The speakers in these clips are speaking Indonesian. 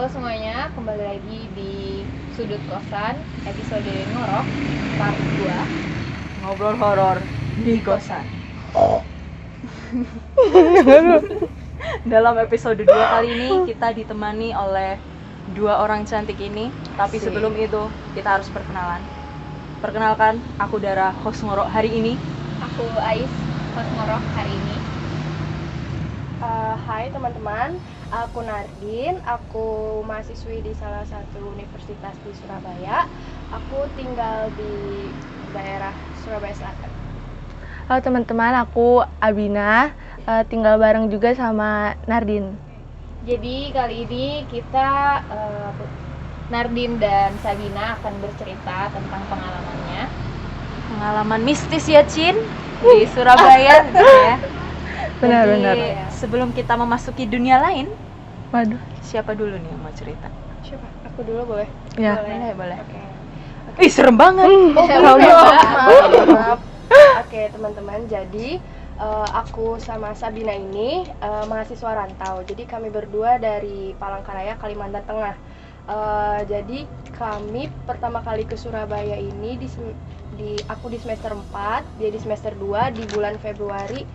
Halo semuanya, kembali lagi di Sudut Kosan, episode Ngorok, part 2. Ngobrol horor di kosan. Dalam episode 2 kali ini kita ditemani oleh dua orang cantik ini. Tapi sebelum itu kita harus perkenalan. Perkenalkan, aku Dara, host Ngorok hari ini. Aku Ais, host Ngorok hari ini. Hai teman-teman, aku Nardin, aku mahasiswi di salah satu universitas di Surabaya. Aku tinggal di daerah Surabaya Selatan. Halo teman-teman, aku Abina, tinggal bareng juga sama Nardin. Jadi kali ini kita Nardin dan Sabina akan bercerita tentang pengalamannya. Pengalaman mistis ya, Cin, di Surabaya gitu ya. Benar-benar. Jadi, sebelum kita memasuki dunia lain, Waduh. siapa dulu nih yang mau cerita? Siapa? Aku dulu boleh? Ya. Boleh. Oke. Ih, serem banget. Maaf. Oke teman-teman, jadi aku sama Sabina ini mahasiswa rantau. Jadi kami berdua dari Palangkaraya, Kalimantan Tengah. Jadi kami pertama kali ke Surabaya ini aku di semester 4, dia di semester 2 di bulan Februari,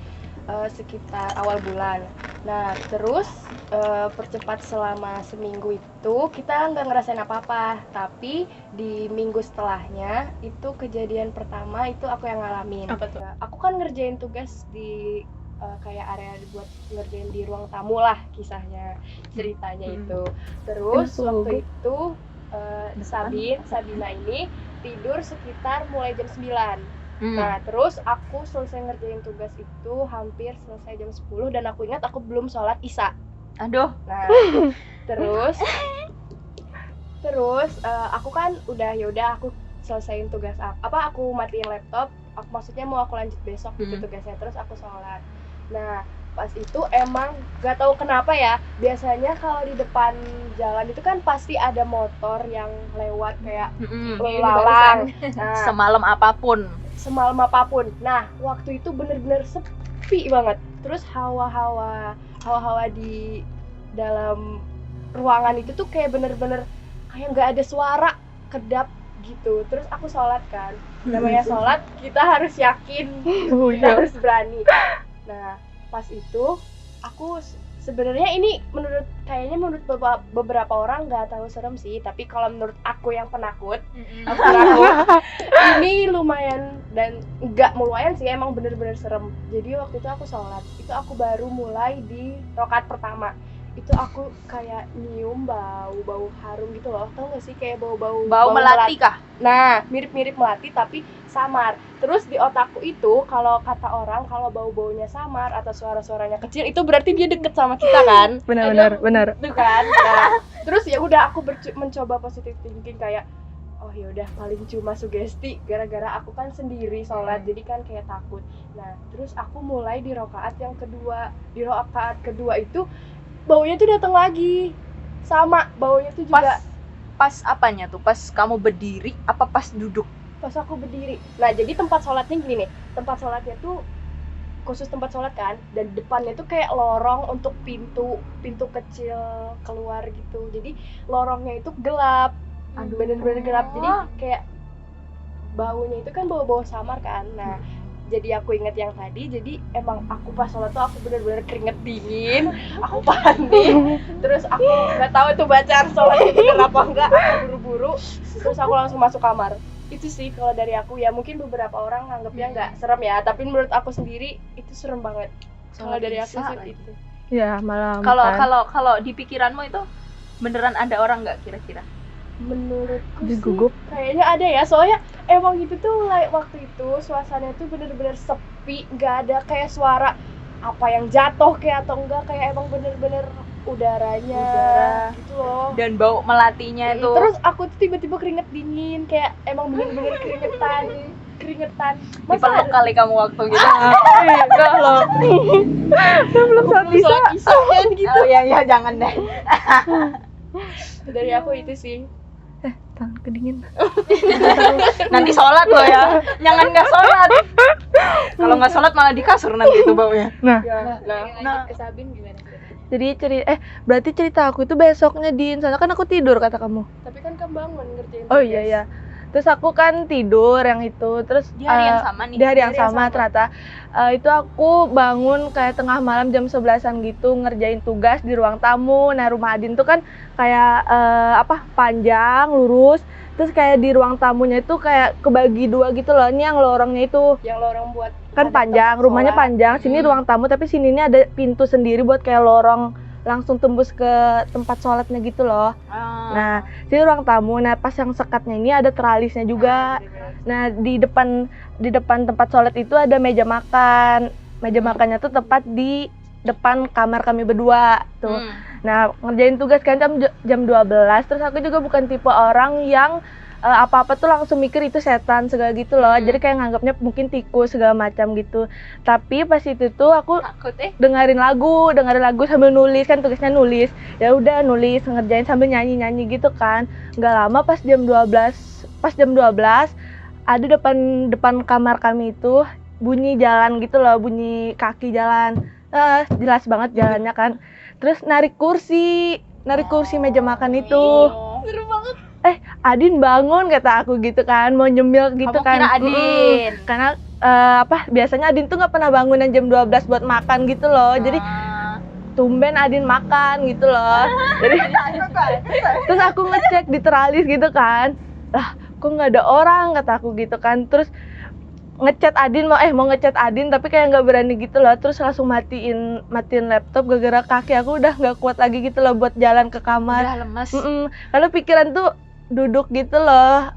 sekitar awal bulan. Nah terus percepat selama seminggu itu kita nggak ngerasain apa-apa, tapi di minggu setelahnya itu kejadian pertama itu aku yang ngalamin. Apa tuh? Aku kan ngerjain tugas di kayak area buat ngerjain di ruang tamu lah, kisahnya ceritanya itu. Terus waktu itu Sabina ini tidur sekitar mulai jam 9. Nah terus aku selesai ngerjain tugas itu hampir selesai jam 10 dan aku ingat aku belum sholat isya. Aduh. Nah terus aku kan udah aku selesaiin tugas aku matiin laptop, maksudnya mau aku lanjut besok gitu tugasnya, terus aku sholat. Nah pas itu emang gak tahu kenapa ya, biasanya kalau di depan jalan itu kan pasti ada motor yang lewat kayak lalang. Nah, semalam apapun. Nah, waktu itu bener-bener sepi banget. Terus hawa-hawa di dalam ruangan itu tuh kayak bener-bener kayak nggak ada suara, kedap gitu. Terus aku sholat kan. Namanya sholat, kita harus yakin, kita harus berani. Nah, pas itu aku sebenarnya ini menurut beberapa orang nggak terlalu serem sih, tapi kalau menurut aku yang penakut, ini lumayan, dan nggak lumayan sih, emang bener-bener serem. Jadi waktu itu aku sholat, itu aku baru mulai di rakaat pertama. Itu aku kayak nyium bau harum gitu loh, tau gak sih, kayak bau melati kah? Nah, mirip-mirip melati tapi samar. Terus di otakku itu, kalau kata orang kalau bau-baunya samar atau suara-suaranya kecil, itu berarti dia deket sama kita kan? Benar. Itu kan. Nah, terus ya udah aku mencoba positive thinking kayak, oh ya udah paling cuma sugesti, gara-gara aku kan sendiri sholat, jadi kan kayak takut. Nah, terus aku mulai di rakaat yang kedua. Di rakaat kedua itu baunya tuh datang lagi. Sama, baunya tuh juga Pas apanya tuh? Pas kamu berdiri apa pas duduk? pas aku berdiri. Nah, jadi tempat sholatnya gini nih. Tempat sholatnya tuh khusus tempat sholat kan, dan depannya tuh kayak lorong untuk pintu kecil keluar gitu. Jadi lorongnya itu gelap. Bener-bener gelap. Jadi kayak baunya itu kan bau-bau samar kan. Nah, jadi aku inget yang tadi, jadi emang aku pas sholat tuh aku bener-bener keringet dingin, aku panik, terus aku nggak tahu itu bacaan sholatnya bener apa enggak, aku buru-buru, terus aku langsung masuk kamar. Itu sih kalau dari aku, ya mungkin beberapa orang nganggapnya nggak serem ya, tapi menurut aku sendiri itu serem banget. Kalau dari aku sih itu. Ya, malam. Kalau di pikiranmu itu beneran ada orang nggak kira-kira? Menurutku Digugup. sih kayaknya ada ya, soalnya emang itu tuh waktu itu suasananya tuh bener-bener sepi, nggak ada kayak suara apa yang jatuh kayak atau enggak, kayak emang bener-bener udaranya gitu loh. Dan bau melatinya itu. Terus aku tuh tiba-tiba keringet dingin, kayak emang bener-bener keringetan. Dipeluk kali kamu waktu gitu. Enggak loh. Belum saat bisa. Kan gitu. Oh ya jangan deh. Dari aku itu sih. Tangan kedingin. Nanti sholat loh ya. Jangan nggak sholat. Kalau nggak sholat malah di kasur nanti itu baunya. Nah, Ya, Lanjut ke Sabin gimana? Jadi berarti cerita aku itu besoknya, Din. Soalnya kan aku tidur kata kamu. Tapi kan kamu bangun ngerjain Oh tugas. iya ya. Terus aku kan tidur yang itu, terus Di hari yang sama nih. di hari yang Di hari yang sama sama. ternyata itu aku bangun kayak tengah malam jam 11-an gitu ngerjain tugas di ruang tamu. Nah, rumah Adin tuh kan kayak panjang, lurus. Terus kayak di ruang tamunya itu kayak kebagi dua gitu loh. Ini yang lorongnya itu Yang lorong buat kan ada panjang, tempat rumahnya sholat. panjang. Sini ruang tamu tapi sini ini ada pintu sendiri buat kayak lorong langsung tembus ke tempat sholatnya gitu loh. Nah, sini ruang tamu. Nah, pas yang sekatnya ini ada teralisnya juga. Nah, di depan tempat sholat itu ada meja makan. Meja makannya tuh tepat di depan kamar kami berdua tuh. Nah, ngerjain tugas kan jam 12. Terus aku juga bukan tipe orang yang apa-apa tuh langsung mikir itu setan segala gitu loh. Jadi kayak nganggapnya mungkin tikus segala macam gitu. Tapi pas itu tuh aku Takut dengerin lagu sambil nulis, kan tugasnya nulis. Ya udah nulis, ngerjain sambil nyanyi-nyanyi gitu kan. Nggak lama pas jam 12 ada depan kamar kami itu bunyi jalan gitu loh, bunyi kaki jalan. Jelas banget jalannya kan. Terus narik kursi meja makan itu. Seru banget. Adin bangun kata aku gitu kan, mau nyemil gitu. Kamu kan. kira Adin? Karena biasanya Adin tuh nggak pernah bangunan jam 12 buat makan gitu loh. Jadi tumben Adin makan gitu loh. Jadi terus aku ngecek di teralis gitu kan. Lah, kok nggak ada orang kata aku gitu kan. Terus ngechat Adin mau ngechat Adin tapi kayak nggak berani gitu loh. Terus langsung matiin laptop gara-gara kaki aku udah nggak kuat lagi gitu loh buat jalan ke kamar. Udah lemes. Kalau pikiran tuh duduk gitu loh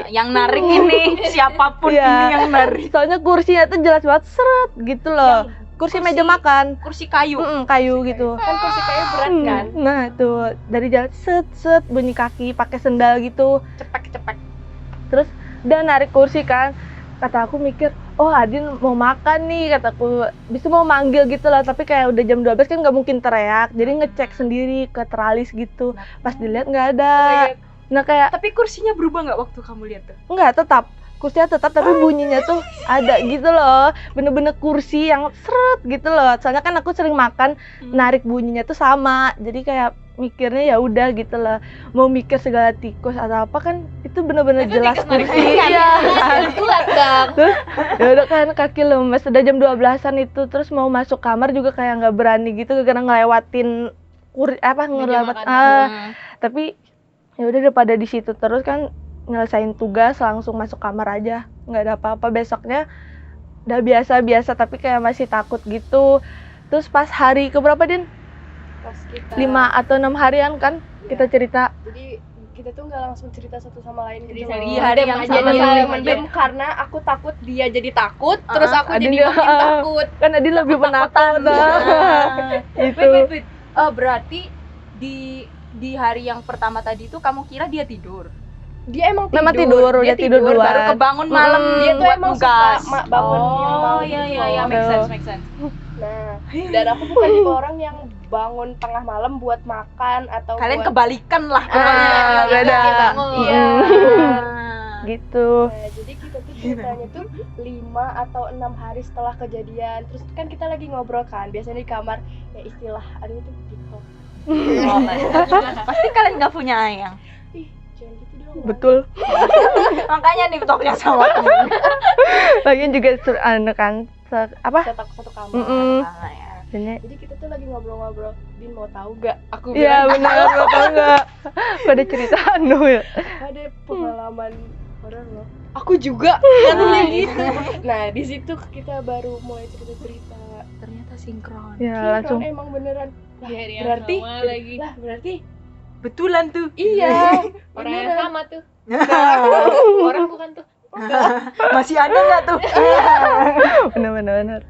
Yang narik ini siapapun Iya. ini yang narik. soalnya kursinya tuh jelas banget seret gitu loh. Kursi meja makan Kursi kayu. kayu gitu. Kan kursi kayu berat kan. Nah tuh dari jalan set bunyi kaki pakai sendal gitu. Cepek. Terus dia narik kursi kan. Kata aku mikir, oh Adin mau makan nih kataku. Bisa mau manggil gitu lah, tapi kayak udah jam 12 kan nggak mungkin teriak. Jadi ngecek sendiri ke teralis gitu. Pas dilihat nggak ada. Nah kayak Tapi kursinya berubah nggak waktu kamu lihat tuh? nggak, tetap kursinya tetap tapi bunyinya tuh ada gitu loh, bener-bener kursi yang seret gitu loh. Soalnya kan aku sering makan, narik bunyinya tuh sama, jadi kayak mikirnya ya udah gitu loh. Mau mikir segala tikus atau apa kan itu bener-bener Itu jelas tikus narik kursi. bunyi. Iya. Kuat dong. Terus ya udah kan kaki lemes, udah jam 12-an itu. Terus mau masuk kamar juga kayak nggak berani gitu karena ngelewatin tapi ya udah daripada di situ terus kan, nyelesain tugas langsung masuk kamar aja, nggak ada apa-apa. Besoknya udah biasa tapi kayak masih takut gitu. Terus pas hari keberapa Din? Pas kita 5 atau 6 harian kan kita cerita. Jadi kita tuh nggak langsung cerita satu sama lain gitu loh. Di hari yang Jadi sama. saling mendem karena aku takut dia jadi takut, terus aku Adin jadi juga, makin takut. Kan Adin lebih penakut. Itu Wait. Berarti di hari yang pertama tadi itu kamu kira dia tidur. Dia emang Memang tidur, dia udah tidur duluan. Baru kebangun malam Dia tuh buat emang tugas. suka bangun malam Iya, gitu. make sense. Nah, dan aku bukan tipe orang yang bangun tengah malam buat makan atau Kalian buat kebalikan lah beda. Iya. Gitu. Nah, jadi kita tuh ceritanya tuh 5 atau 6 hari setelah kejadian. Terus kan kita lagi ngobrol kan, biasanya di kamar ya istilah ada itu TikTok. Pasti kalian nggak punya ayang. Ih, jangan gitu dong. Betul. Makanya nih TikToknya sama temen. Lagian juga kan Satu kamar. Jadi Jadi kita tuh lagi ngobrol-ngobrol. Din mau tahu gak? Aku iya bilang benar, lo tau nggak? Kok ada cerita ya? ada pengalaman horor loh. Aku juga katanya gitu. Nah, di situ kita baru mulai cerita-cerita. Ternyata sinkron. Ya Sinkron, langsung. emang beneran. Lah, Di hari yang berarti sama lagi. Lah, berarti Betulan tuh. iya. Orang yang beneran. sama tuh. Orang bukan tuh. Masih ada nggak tuh? Bener.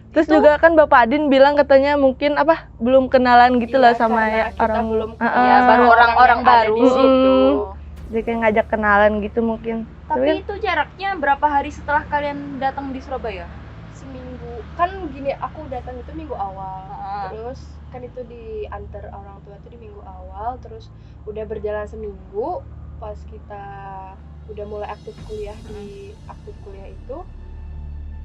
Terus juga kan Bapak Adin bilang katanya mungkin belum kenalan gitu Iya, lah sama karena ya, kita orang belum Ya, baru orang-orang yang ada baru. di situ. Jadi kayak ngajak kenalan gitu mungkin. Tapi itu jaraknya berapa hari setelah kalian datang di Surabaya? Seminggu. Kan gini, aku datang itu minggu awal. Ah. Terus kan itu diantar orang tua itu di minggu awal, terus udah berjalan seminggu pas kita udah mulai aktif kuliah itu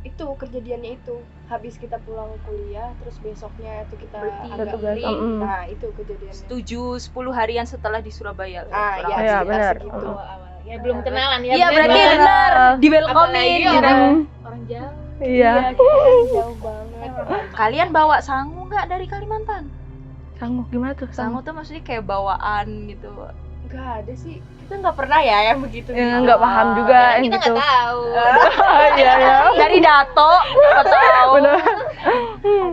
itu kejadiannya itu habis kita pulang kuliah terus besoknya itu kita Berarti agak tugas, break. mm. Nah itu kejadiannya. Setuju 10 harian setelah di Surabaya. Ah kurang ya, lebih. Iya, sekitar benar. segitu. Awal. Ya belum kenalan ya. Iya berarti Bener. benar di Apalagi welcomein gitu. orang jauh. Iya. Kita kan jauh banget. Kalian bawa sangu nggak dari Kalimantan? Sangu gimana tuh? Sangu tuh maksudnya kayak bawaan gitu. Nggak ada sih, kita nggak pernah ya yang begitu. Ya, nggak paham juga Ya, yang kita gitu. nggak tahu. Iya ya. Dari Dato, nggak tahu. Bener.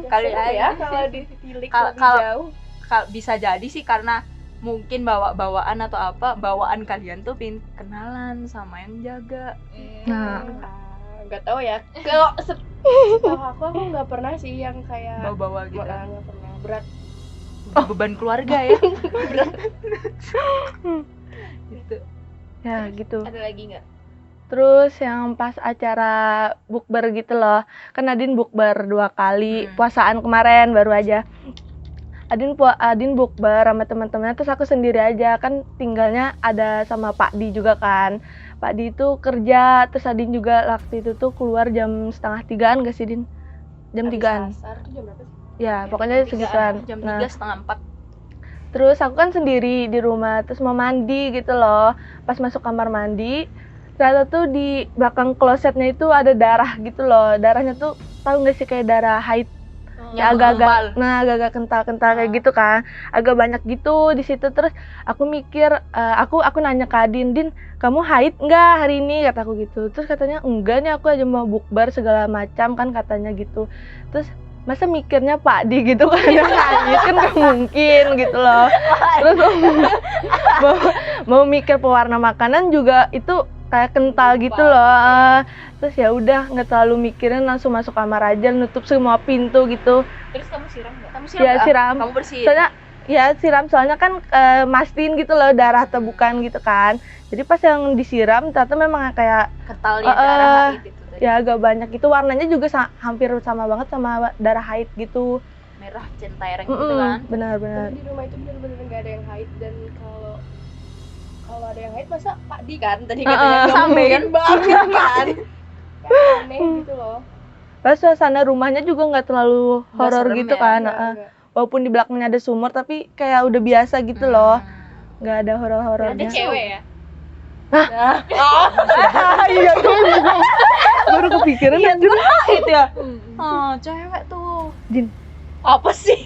Kali Seru aja. ya kalau ditilik Kal- lebih kal- jauh. Bisa jadi sih karena mungkin bawaan atau apa, bawaan kalian tuh pin kenalan sama yang jaga. Nah. Nggak tahu ya. Kalau setahu aku nggak pernah sih yang kayak Bawa-bawa gitu. nggak pernah berat. Beban keluarga ya. Gitu. Ya gitu. Ada lagi nggak? Terus yang pas acara bukber gitu loh, kan Adin bukber 2 kali, puasaan kemarin baru aja. Adin bukber sama teman-temannya, terus aku sendiri aja, kan tinggalnya ada sama Pak Di juga kan. Pak Di itu kerja, terus Adin juga waktu itu tuh keluar jam 2:30 gak sih Din? Jam 3-an. Asar tuh jam berapa sih? Ya, pokoknya segituan. Jam Nah, 3:30. terus aku kan sendiri di rumah, terus mau mandi gitu loh. Pas masuk kamar mandi, ternyata tuh di belakang klosetnya itu ada darah gitu loh. Darahnya tuh tahu nggak sih kayak darah haid, ya agak-agak, nah agak-agak kental-kental kayak gitu kan, agak banyak gitu di situ. Terus aku mikir, aku nanya ke Adin, Din, kamu haid nggak hari ini, kataku gitu. Terus katanya enggak nih, aku aja mau bukber segala macam kan katanya gitu. Terus masa mikirnya Pak Di gitu kan yang haid kan nggak mungkin gitu loh. Terus mau mikir pewarna makanan juga itu kayak kental gitu loh. Terus ya udah nggak terlalu mikirin, langsung masuk kamar aja, nutup semua pintu gitu. Terus kamu siram nggak? Kamu Ya nggak? siram. Kamu bersihin. Soalnya ya siram, soalnya kan mastiin gitu loh darah atau bukan gitu kan. Jadi pas yang disiram ternyata memang kayak Kentalnya darah haid itu tadi. ya agak banyak itu, warnanya juga hampir sama banget sama darah haid gitu. Merah centereng gitu kan. Benar-benar. Tapi di rumah itu benar-benar nggak ada yang haid, dan kalau ada yang haid masa Pak Di kan tadi katanya nggak Sampai mungkin banget kan. Kan aneh gitu loh. Pas suasana rumahnya juga nggak terlalu Nggak horor serem gitu ya, kan. Nggak. Walaupun di belakangnya ada sumur tapi kayak udah biasa gitu loh. Nggak ada Ada horor-horornya. cewek ya? Iya tuh. Baru kepikiran anjir. Haid ya. Oh, cewek tuh. Apa sih?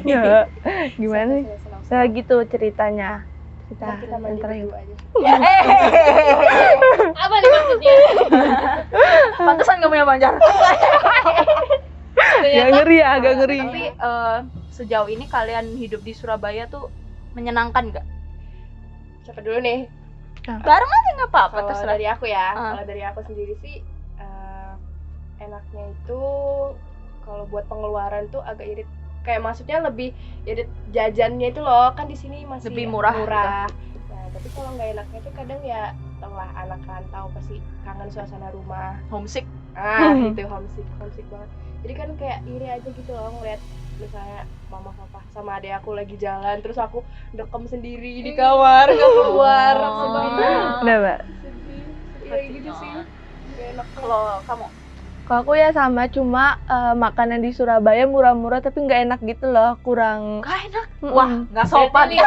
Ya, gimana nih? Senang-senang. Nah gitu ceritanya. Cerita Ntar kita mandi yang terakhir. berdua aja. Apa nih maksudnya? Pantesan gak punya pacar. Ya ngeri ya, agak ngeri. Tapi sejauh ini kalian hidup di Surabaya tuh menyenangkan nggak? Siapa dulu nih? Bareng aja nggak apa-apa, Kalau terserah. dari aku ya, Ah. kalau dari aku sendiri sih enaknya itu kalau buat pengeluaran tuh agak irit. Kayak maksudnya lebih irit jajannya itu loh, kan di sini masih Lebih murah Nah, tapi kalau nggak enaknya tuh kadang ya setelah anak rantau pasti kangen suasana rumah. Homesick. Itu homesick banget. Jadi kan kayak iri aja gitu loh ngeliat misalnya mama papa sama adik aku lagi jalan, terus aku dekem sendiri di kamar nggak keluar. Sedih. Udah, Mbak. Sedih. Iya gitu sih. Gak enak. Kalau kamu Kalau aku ya sama, cuma makanan di Surabaya murah-murah tapi nggak enak gitu loh, kurang. nggak enak. Mm-mm. Wah, nggak sopan. Berarti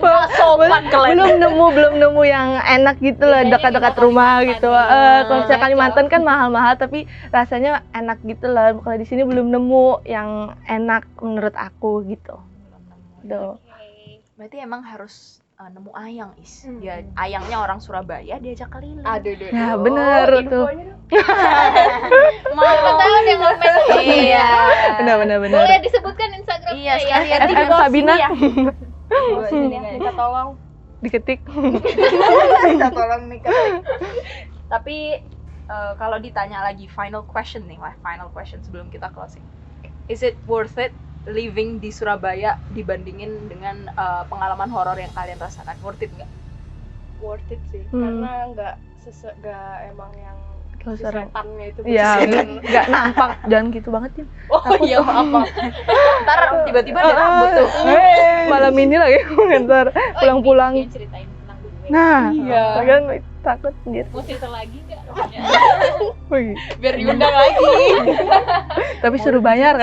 Nggak sopan kalian. belum nemu yang enak gitu loh, Biasanya dekat-dekat di rumah Kalimantan gitu. nih. Kalau misalnya Kalimantan kan mahal-mahal tapi rasanya enak gitu loh. Kalau di sini belum nemu yang enak menurut aku gitu. Tuh. Berarti emang harus nemu ayang is. Ya ayangnya orang Surabaya diajak keliling. Aduh. Ya, bener tuh. Infonya dong. Mau tahu deh komen. Iya. Benar. Boleh disebutkan Instagramnya Iya, ya. sekalian FM di Sabina ya. Sini ya, minta tolong. diketik. Minta tolong nih ketik. Tapi kalau ditanya lagi final question sebelum kita closing. Is it worth it living di Surabaya dibandingin dengan pengalaman horor yang kalian rasakan? Worth it nggak? Worth it sih, Hmm. karena nggak emang yang Terus si serem. setannya itu. Iya, Setan. nggak nampak, jangan gitu banget ya. Oh iya maaf. Ntar tiba-tiba ada rambut tuh. Malam ini lagi ntar pulang-pulang. Ceritain tentang gue. Nah, Iya. kan takut anjir. Mau cerita lagi nggak? Wih, Biar diundang lagi. tapi suruh bayar.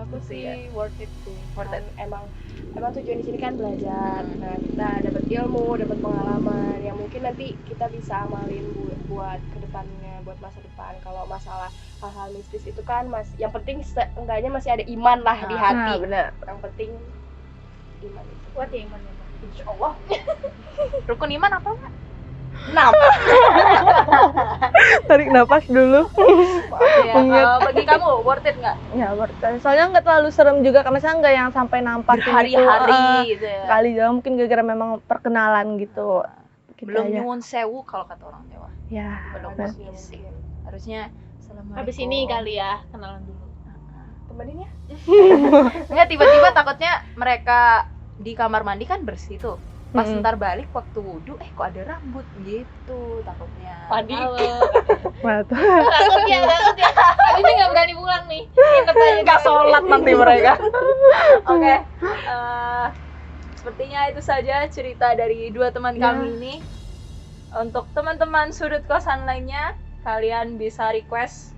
Aku sih worth it sih. Worth it. Emang tujuan di sini kan belajar. Nah, kita dapat ilmu, dapat pengalaman yang mungkin nanti kita bisa amalin buat kedepannya, buat masa depan. Kalau masalah hal-hal mistis itu kan yang penting seenggaknya masih ada iman lah di hati. Nah, benar. Yang penting iman itu. Kuat ya iman. Insya Allah. Rukun iman apa Mbak? Tarik napas dulu. Ya, Ingat. bagi kamu worth it nggak? Ya, soalnya nggak terlalu serem juga, karena saya nggak yang sampai nampak Berhari-hari gitu ya. kali juga, mungkin gara-gara memang perkenalan gitu. Gitu Belum aja. nyuwun sewu kalau kata orang Jawa. Ya, Belum benar. permisi. Harusnya assalamualaikum. Habis ini kali ya kenalan dulu. Temenin ya. Enggak, tiba-tiba takutnya mereka di kamar mandi kan bersih tuh. Pas ntar balik waktu wudhu, kok ada rambut gitu takutnya. Padi. Mantap. Takut ya. Ini nggak berani pulang nih. Nginep aja. Nggak sholat nanti mereka. Oke, sepertinya itu saja cerita dari dua teman kami ini. Untuk teman-teman sudut kosan lainnya, kalian bisa request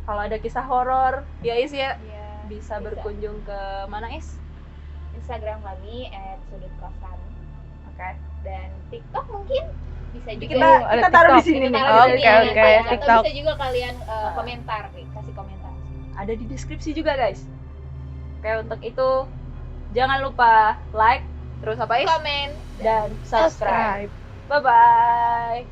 kalau ada kisah horor, ya Is ya, Iya, bisa berkunjung ke mana Is? Instagram kami @sudutkosan Oke. dan TikTok mungkin bisa juga. Kita taruh di sini nih. Oke, Atau TikTok. bisa juga kalian komentar nih, kasih komentar. Ada di deskripsi juga guys. Oke, untuk itu jangan lupa like, terus apa Is? Komen Dan subscribe. Subscribe. Bye bye.